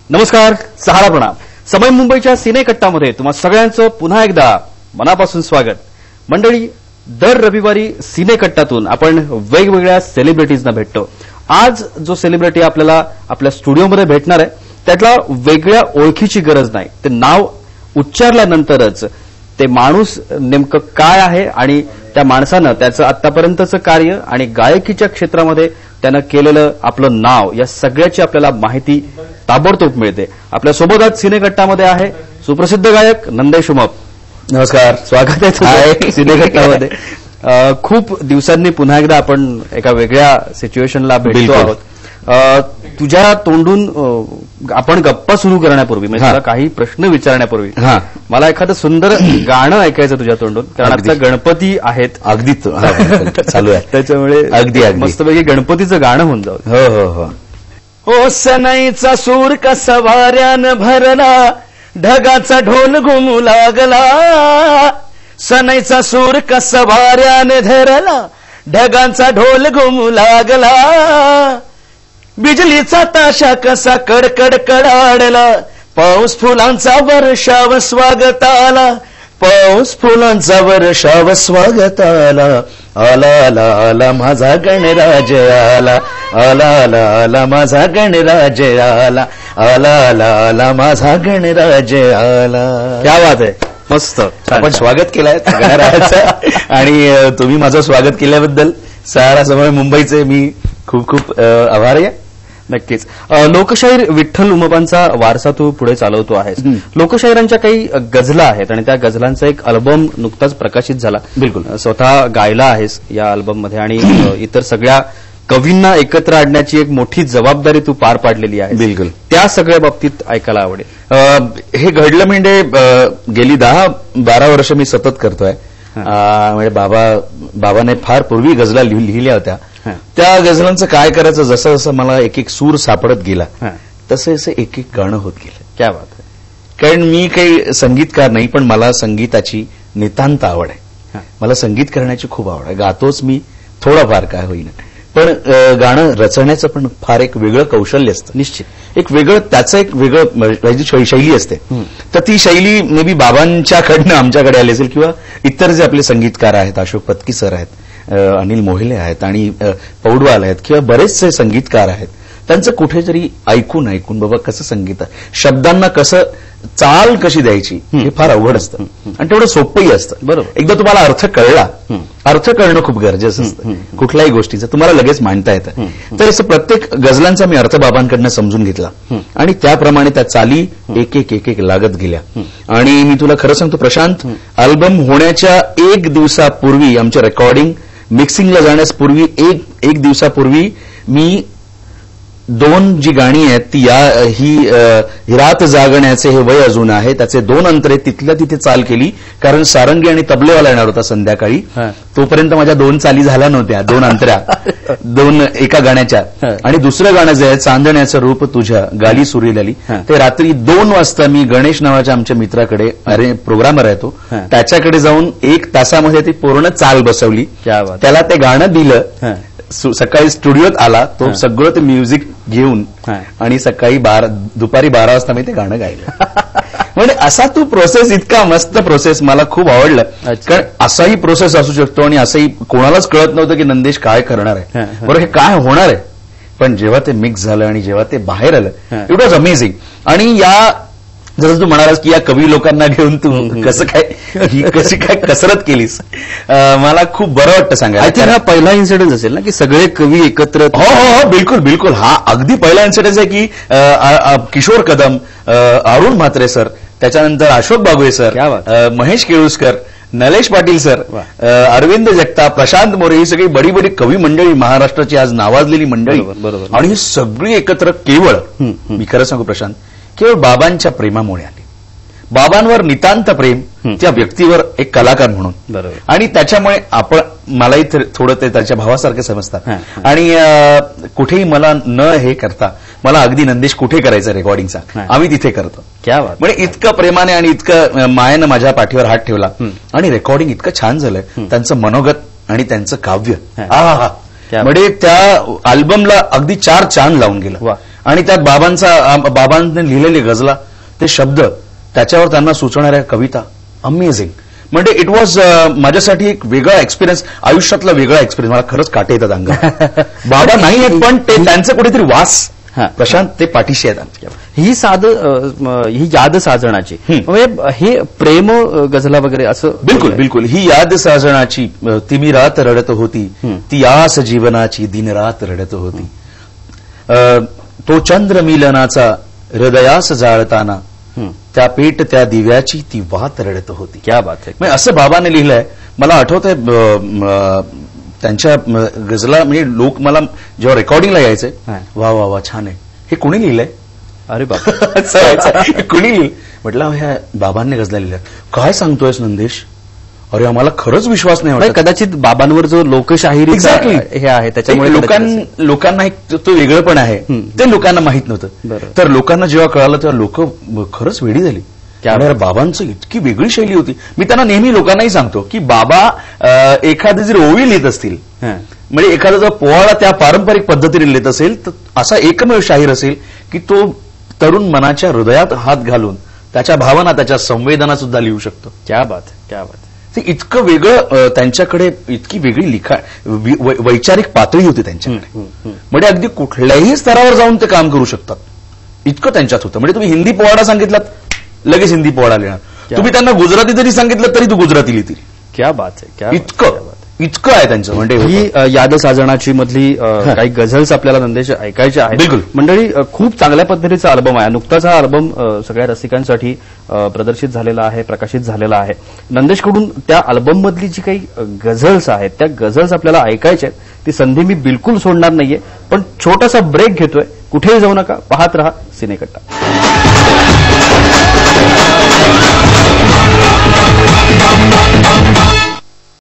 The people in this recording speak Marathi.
नमस्कार, सहारा प्रणाम. समय मुंबईच्या सिनेकट्टामध्ये तुम्हा सगळ्यांचं पुन्हा एकदा मनापासून स्वागत. मंडळी, दर रविवारी सिनेकट्टातून आपण वेगवेगळ्या सेलिब्रिटीजना भेटतो. आज जो सेलिब्रिटी आपल्याला आपल्या स्टुडिओमध्ये भेटणार आहे त्यातला वेगळ्या ओळखीची गरज नाही. ते नाव उच्चारल्यानंतरच ते माणूस नेमकं काय आहे आणि त्या माणसानं त्याचं आतापर्यंतचं कार्य आणि गायकीच्या क्षेत्रामध्ये त्यानं केलेलं आपलं नाव या सगळ्याची आपल्याला माहिती ताबडतोब मिळते. आपल्यासोबत आज सिनेकट्टामध्ये आहे सुप्रसिद्ध गायक नंदेश उमप. नमस्कार, स्वागत आहे सिनेकट्टामध्ये. खूप दिवसांनी पुन्हा एकदा आपण एका वेगळ्या सिच्युएशनला भेटतो आहोत. तुझ्या तोंडून आपण गप्पा सुरू करण्यापूर्वी म्हणजे तुला काही प्रश्न विचारण्यापूर्वी मला एखादं सुंदर गाणं ऐकायचं तुझ्या तोंडून, कारण आता गणपती आहेत. अगदी चालू आहे त्याच्यामुळे अगदी मस्तपैकी गणपतीचं गाणं होऊन जाऊ. हो हो हो. ओ सनईचा सूर कसा वाऱ्यानं भरला, ढगाचा ढोल घुमू लागला. सनईचा सूर कसा वाऱ्यानं धरला, ढगांचा ढोल घुमू लागला. बिजलीचा ताशा कसा कडकड कडाडला, पाऊस फुलांचा वर्षाव स्वागत आला. पाऊस फुलांचा वर्षाव स्वागत आला. आला आला आला माझा गणराज आला. आला आला आला माझा गणराज आला. आला आला आला माझा गणराज आला. क्या बात आहे, मस्त. आपण स्वागत केलंय गणराजाचं आणि तुम्ही माझं स्वागत केल्याबद्दल सहारा समय मुंबईचे मी खूप खूप आभारी आहे. नक्कीच. लोकशाहीर विठ्ठल उमपांचा वारसा तू पुढे चालवतो आहेस. लोकशाहीरांच्या काही गझला आहेत आणि त्या गझलांचा एक अल्बम नुकताच प्रकाशित झाला. बिलकुल. स्वतः गायला आहेस या अल्बममध्ये आणि इतर सगळ्या कवींना एकत्र आणण्याची एक मोठी जबाबदारी तू पार पाडलेली आहे. बिलकुल. त्या सगळ्या बाबतीत ऐकायला आवडेल. हे घडलं म्हणजे गेली 10-12 वर्ष मी सतत करतोय. म्हणजे बाबाने फार पूर्वी गझला लिहिल्या होत्या. त्या गझलांचं काय करायचं, जसं जसं मला एक एक सूर सापडत गेला तसं असं एक एक गाणं होत गेलं. क्या बात आहे. कारण मी काही संगीतकार नाही, पण मला संगीताची नितांत आवड आहे. मला संगीत करण्याची खूप आवड आहे. गातोच मी थोडंफार काय होईना, पण गाणं रचण्याचं पण फार एक वेगळं कौशल्य असतं. निश्चित एक वेगळं त्याचं एक वेगळं शैली असते. तर ती शैली मे बी बाबांच्याकडनं आमच्याकडे आली असेल किंवा इतर जे आपले संगीतकार आहेत, अशोक पत्की सर आहेत, अनिल मोहिले आहेत आणि पौडवाल आहेत किंवा बरेचसे संगीतकार आहेत, त्यांचं कुठेतरी ऐकून बाबा कसं संगीत आहे, शब्दांना कसं चाल कशी द्यायची हे फार अवघड असतं आणि तेवढं सोपंही असतं. बरोबर. एकदा तुम्हाला अर्थ कळला, अर्थ कळणं खूप गरजेचं असतं कुठल्याही गोष्टीचं, तुम्हाला लगेच मांडता येतं. तर असं प्रत्येक गझलांचा मी अर्थ बाबांकडनं समजून घेतला आणि त्याप्रमाणे त्या चाली एक एक लागत गेल्या. आणि मी तुला खरं सांगतो प्रशांत, अल्बम होण्याच्या एक दिवसापूर्वी, आमच्या रेकॉर्डिंग मिक्सिंगला जाण्यापूर्वी एक दिवसापूर्वी मी 2 जी गाणी आहेत ती ही रात जागण्याचे हे वय अजून आहे त्याचे 2 अंतरे तिथल्या तिथे चाल केली, कारण सारंगी आणि तबलेवाला येणार होता संध्याकाळी. तोपर्यंत माझ्या 2 चाली झाल्या नव्हत्या, 2 अंतऱ्या 2 एका गाण्याच्या. आणि दुसरं गाणं जे आहे चांदण्याचं रूप तुझ्या गाली सुरील आली, ते रात्री 2 वाजता मी गणेश नावाच्या आमच्या मित्राकडे प्रोग्रामर आहे तो, त्याच्याकडे जाऊन 1 तासामध्ये ती पूर्ण चाल बसवली. त्याला ते गाणं दिलं. सकाळी स्टुडिओत आला तो, सगळं ते म्युझिक घेऊन आणि दुपारी 12 वाजता मी ते गाणं गायलं. म्हणजे असा तू प्रोसेस, इतका मस्त प्रोसेस मला खूप आवडलं. कारण असाही प्रोसेस असू शकतो आणि असंही कोणालाच कळत नव्हतं की नंदेश काय करणार आहे, बरोबर, हे काय होणार आहे. पण जेव्हा ते मिक्स झालं आणि जेव्हा ते बाहेर आलं, इट वॉज अमेझिंग. आणि या जसं तू म्हणालास की या कवी लोकांना घेऊन तू कशी काय कसरत केलीस, मला खूप बरं वाटतं सांगायला. हा पहिला इन्सिडेंट असेल ना की सगळे कवी एकत्र. हो हो हो, बिलकुल बिलकुल. हा अगदी पहिला इन्सिडेंट आहे की किशोर कदम, अरुण म्हात्रे सर, त्याच्यानंतर अशोक बागुळे सर, महेश केळुसकर, नलेश पाटील सर, अरविंद जगताप, प्रशांत मोरे, ही सगळी बडी बडी कवी मंडळी, महाराष्ट्राची आज नावाजलेली मंडळी. आणि ही सगळी एकत्र केवळ, मी खरं सांगू प्रशांत, केवळ बाबांच्या प्रेमामुळे आली. बाबांवर नितांत प्रेम, त्या व्यक्तीवर एक कलाकार म्हणून. बरोबर. आणि त्याच्यामुळे मलाही थोडं ते त्याच्या भावासारखे समजतात. आणि कुठेही मला न हे करता मला अगदी नंदेश कुठे करायचं रेकॉर्डिंगचा, आम्ही तिथे करतो. क्या बात. म्हणजे इतकं प्रेमाने आणि इतकं मायेनं माझ्या पाठीवर हात ठेवला आणि रेकॉर्डिंग इतकं छान झालंय. त्यांचं मनोगत आणि त्यांचं काव्य, म्हणजे त्या अल्बमला अगदी 4 चांद लावून गेलं. आणि त्यात बाबांनी लिहिलेली गजला, ते शब्द, त्याच्यावर त्यांना सुचणाऱ्या कविता, अमेझिंग. म्हणजे इट वॉज माझ्यासाठी एक वेगळा एक्सपिरियन्स, आयुष्यातला वेगळा एक्सपिरियन्स. मला खरंच काटे येतात अंगात. बाबा नाही आहेत पण ते त्यांचे कुठेतरी वास, प्रशांत ते पाठीशी आहेत. ही याद साजणाची म्हणजे हे प्रेम गझला वगैरे असं. बिलकुल बिलकुल. ही याद साजणाची, ती मी रात रडत होती, ती आस जीवनाची दिनरात रडत होती. तो चंद्र मिलनाचा हृदयास जाळताना, त्या पेट त्या दिव्याची ती वात रडत होती. क्या बात आहे. म्हणजे असं बाबाने लिहिलंय. मला आठवतंय त्यांच्या गझला, म्हणजे लोक मला जेव्हा रेकॉर्डिंगला यायचे, वा वा वा छान आहे, हे कुणी लिहिलंय, अरे बाबा कुणी लिहिलं. म्हटलं ह्या बाबांनी गझला लिहिल्या. काय सांगतोयस नंदेश, अरे आम्हाला खरंच विश्वास नाही वाटत. कदाचित बाबांवर जो लोकशाहीर हे आहे त्याच्यामुळे लोकांना एक तो वेगळंपण आहे, ते लोकांना माहित नव्हतं. तर लोकांना जेव्हा कळालं तेव्हा लोक खरंच वेडी झाली. बाबांचं इतकी वेगळी शैली होती. मी त्यांना नेहमी लोकांनाही सांगतो की बाबा एखादी जर ओवी लिहित असतील, म्हणजे एखादा जर पोवाडा त्या पारंपरिक पद्धतीने लिहित असेल, तर असा एकमेव शाहीर असेल की तो तरुण मनाच्या हृदयात हात घालून त्याच्या भावना, त्याच्या संवेदना सुद्धा लिहू शकतो. क्या बात, क्या बात. ते इतकं वेगळं, त्यांच्याकडे इतकी वेगळी वैचारिक पातळी होती त्यांच्याकडे. म्हणजे अगदी कुठल्याही स्तरावर जाऊन ते काम करू शकतात, इतकं त्यांच्यात होतं. म्हणजे तुम्ही हिंदी पोवाडा सांगितलात, लगेच हिंदी पोवाडा लिहिणार. तुम्ही त्यांना गुजराती जरी सांगितलं तरी तू गुजराती लिहितील. क्या बात आहे, क्या इतकं आहे त्यांचं. म्हणजे ही याद साजणाची मधली काही गझल्स आपल्याला नंदेश ऐकायच्या आहेत. बिलकुल. मंडळी, खूप चांगल्या पद्धतीचा अल्बम आहे. नुकताच हा अल्बम सगळ्या रसिकांसाठी प्रदर्शित झालेला आहे, प्रकाशित झालेला आहे. नंदेशकडून त्या अल्बम मधली जी काही गझल्स आहेत त्या गझल्स आपल्याला ऐकायच्या आहेत. ती संधी मी बिलकुल सोडणार नाहीये. पण छोटासा ब्रेक घेतोय, कुठेही जाऊ नका, पाहत रहा सिनेकट्टा.